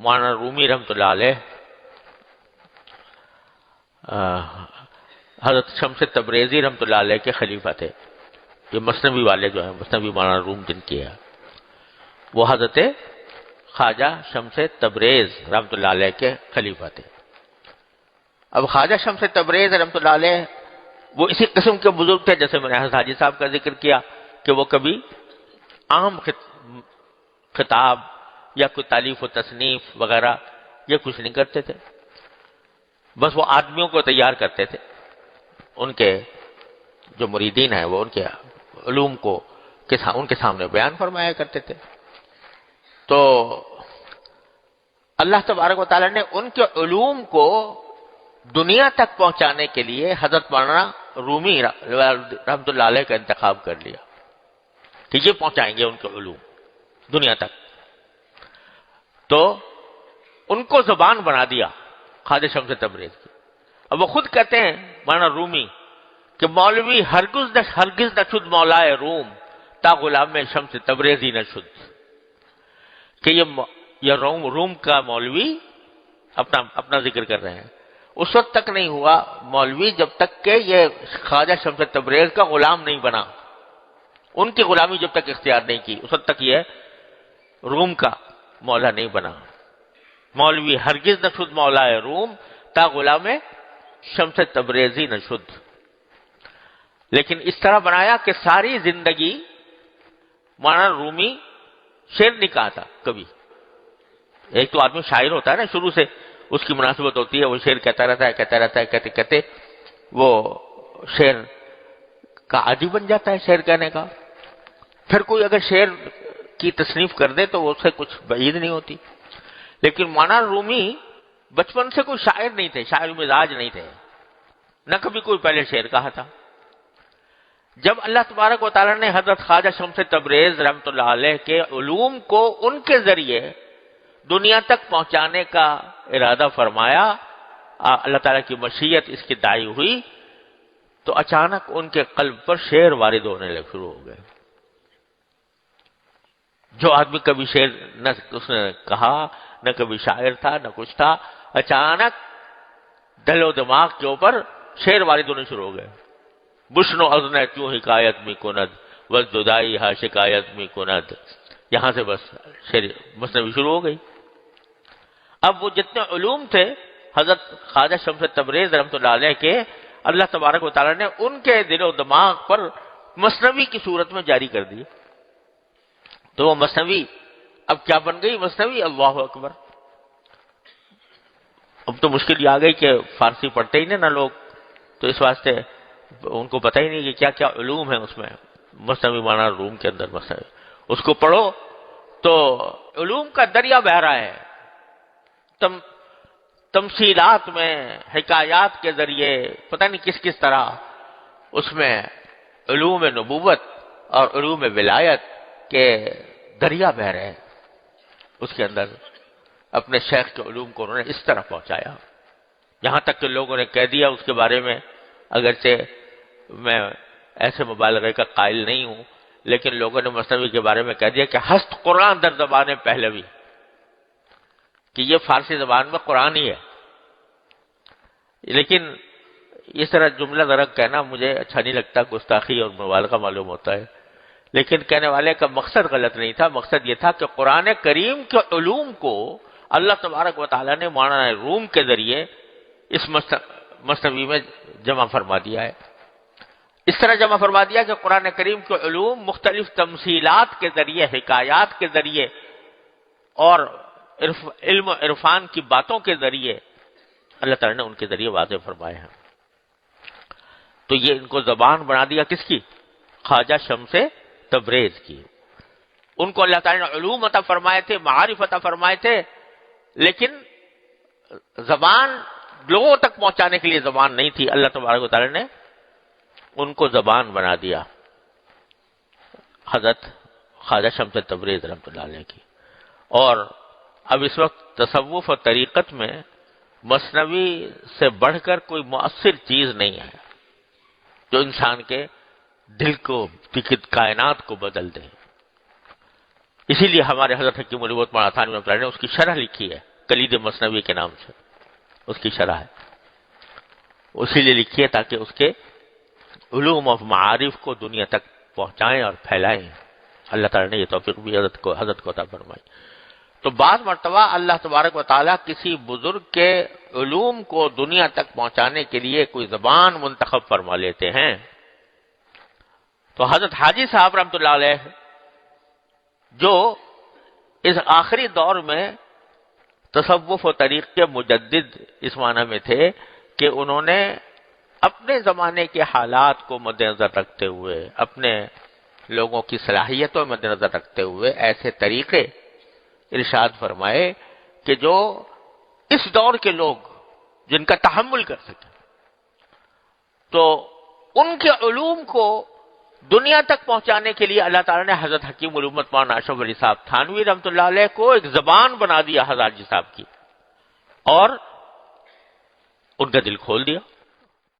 مولانا رومی رحمۃ اللہ علیہ حضرت شمس تبریزی رحمۃ اللہ علیہ کے خلیفہ تھے. یہ مثنوی والے جو ہیں، مثنوی مولانا روم جن کی ہے، وہ حضرت خواجہ شمس تبریز رحمۃ اللہ علیہ کے خلیفہ تھے. اب خواجہ شمس تبریز رحمۃ اللہ علیہ وہ اسی قسم کے بزرگ تھے، جیسے میں نے حضرت حاجی صاحب کا ذکر کیا کہ وہ کبھی عام خطاب یا کوئی تالیف و تصنیف وغیرہ یہ کچھ نہیں کرتے تھے. بس وہ آدمیوں کو تیار کرتے تھے، ان کے جو مریدین ہیں وہ ان کے علوم کو ان کے سامنے بیان فرمایا کرتے تھے. تو اللہ تبارک و تعالیٰ نے ان کے علوم کو دنیا تک پہنچانے کے لیے حضرت مولانا رومی رحمۃ اللہ علیہ کا انتخاب کر لیا کہ یہ پہنچائیں گے ان کے علوم دنیا تک. تو ان کو زبان بنا دیا خواجہ شمس تبریز کی. اب وہ خود کہتے ہیں مولانا رومی کہ مولوی ہرگز نہ شد مولائے روم تا غلام میں شمس تبریزی نہ شد. کہ یہ روم کا مولوی اپنا ذکر کر رہے ہیں، اس وقت تک نہیں ہوا مولوی جب تک کہ یہ خواجہ شمس تبریز کا غلام نہیں بنا. ان کی غلامی جب تک اختیار نہیں کی اس وقت تک یہ روم کا مولا نہیں بنا. مولوی ہرگز نہ شد مولائے روم تا غلام شمس تبریزی نہ شد. لیکن اس طرح بنایا کہ ساری زندگی مولانا رومی شعر نہیں کہا تھا کبھی. ایک تو آدمی شاعر ہوتا ہے نا، شروع سے اس کی مناسبت ہوتی ہے، وہ شعر کہتا رہتا ہے، کہتے کہتے وہ شعر کا عادی بن جاتا ہے شعر کہنے کا. پھر کوئی اگر شعر کی تصنیف کر دے تو اس سے کچھ بعید نہیں ہوتی. لیکن مولانا رومی بچپن سے کوئی شاعر نہیں تھے، شاعر مزاج نہیں تھے، نہ کبھی کوئی پہلے شعر کہا تھا. جب اللہ تبارک و تعالیٰ نے حضرت خواجہ شمس تبریز رحمۃ اللہ علیہ کے علوم کو ان کے ذریعے دنیا تک پہنچانے کا ارادہ فرمایا، اللہ تعالیٰ کی مشیت اس کی داعی ہوئی، تو اچانک ان کے قلب پر شعر وارد ہونے لگ شروع ہو گئے. جو آدمی کبھی شعر نہ اس نے کہا، نہ کبھی شاعر تھا، نہ کچھ تھا، اچانک دل و دماغ کے اوپر شعر وارد ہونے شروع ہو گئے. بشنو ازن کیوں حکایت می کند بس ددائی ہا شکایت می کند. یہاں سے بس شعر مثنوی شروع ہو گئی. اب وہ جتنے علوم تھے حضرت خواجہ شمس تبریز رحمۃ اللہ علیہ کے، اللہ تبارک و تعالیٰ نے ان کے دل و دماغ پر مثنوی کی صورت میں جاری کر دی. تو وہ مثنوی اب کیا بن گئی؟ مثنوی اللہ اکبر. اب تو مشکل یہ آ گئی کہ فارسی پڑھتے ہی نہیں نا لوگ، تو اس واسطے ان کو پتہ ہی نہیں کہ کیا کیا علوم ہیں اس میں. مثنوی مولانا روم کے اندر مثنوی اس کو پڑھو تو علوم کا دریا بہہ رہا ہے. تمثیلات میں، حکایات کے ذریعے، پتہ نہیں کس کس طرح اس میں علوم نبوت اور علوم ولایت کے دریا بہہ رہے ہیں. اس کے اندر اپنے شیخ کے علوم کو انہوں نے اس طرح پہنچایا، یہاں تک کہ لوگوں نے کہہ دیا اس کے بارے میں، اگرچہ میں ایسے مبالغے کا قائل نہیں ہوں، لیکن لوگوں نے مثنوی کے بارے میں کہہ دیا کہ ہست قرآن در زبان پہلوی، کہ یہ فارسی زبان میں قرآن ہی ہے. لیکن اس طرح جملہ درک کہنا مجھے اچھا نہیں لگتا، گستاخی اور مبالغہ معلوم ہوتا ہے. لیکن کہنے والے کا مقصد غلط نہیں تھا، مقصد یہ تھا کہ قرآن کریم کے علوم کو اللہ تبارک و تعالیٰ نے مولانا روم کے ذریعے اس مثنوی میں جمع فرما دیا ہے. اس طرح جمع فرما دیا کہ قرآن کریم کے علوم مختلف تمثیلات کے ذریعے، حکایات کے ذریعے اور علم و عرفان کی باتوں کے ذریعے اللہ تعالیٰ نے ان کے ذریعے واضح فرمائے ہیں. تو یہ ان کو زبان بنا دیا کس کی؟ خواجہ شمس تبریز کی. ان کو اللہ تعالیٰ نے علوم عطا فرمائے تھے، معارف عطا فرمائے تھے، لیکن زبان لوگوں تک پہنچانے کے لیے زبان نہیں تھی. اللہ تبارک و تعالیٰ نے ان کو زبان بنا دیا حضرت خواجہ شمس تبریز رحمۃ اللہ علیہ کی. اور اب اس وقت تصوف اور طریقت میں مثنوی سے بڑھ کر کوئی مؤثر چیز نہیں ہے جو انسان کے دل کو، کائنات کو بدل دے. اسی لیے ہمارے حضرت حکیم الامت مولانا تھانوی رحمۃ اللہ نے اس کی شرح لکھی ہے کلید مثنوی کے نام سے اس کی شرح ہے، اسی لیے لکھی ہے تاکہ اس کے علوم اور معارف کو دنیا تک پہنچائیں اور پھیلائیں۔ اللہ تعالیٰ نے یہ توفیق بھی حضرت کو عطا فرمائی۔ تو بعض مرتبہ اللہ تبارک و تعالیٰ کسی بزرگ کے علوم کو دنیا تک پہنچانے کے لیے کوئی زبان منتخب فرما لیتے ہیں۔ تو حضرت حاجی صاحب رحمۃ اللہ علیہ جو اس آخری دور میں تصوف و طریق کے مجدد اس معنی میں تھے کہ انہوں نے اپنے زمانے کے حالات کو مد نظر رکھتے ہوئے، اپنے لوگوں کی صلاحیتوں مد نظر رکھتے ہوئے ایسے طریقے ارشاد فرمائے کہ جو اس دور کے لوگ جن کا تحمل کر سکیں، تو ان کے علوم کو دنیا تک پہنچانے کے لیے اللہ تعالیٰ نے حضرت حکیم الامت مولانا اشرف علی صاحب تھانوی رحمۃ اللہ علیہ کو ایک زبان بنا دیا حضرت جی صاحب کی، اور ان کا دل کھول دیا۔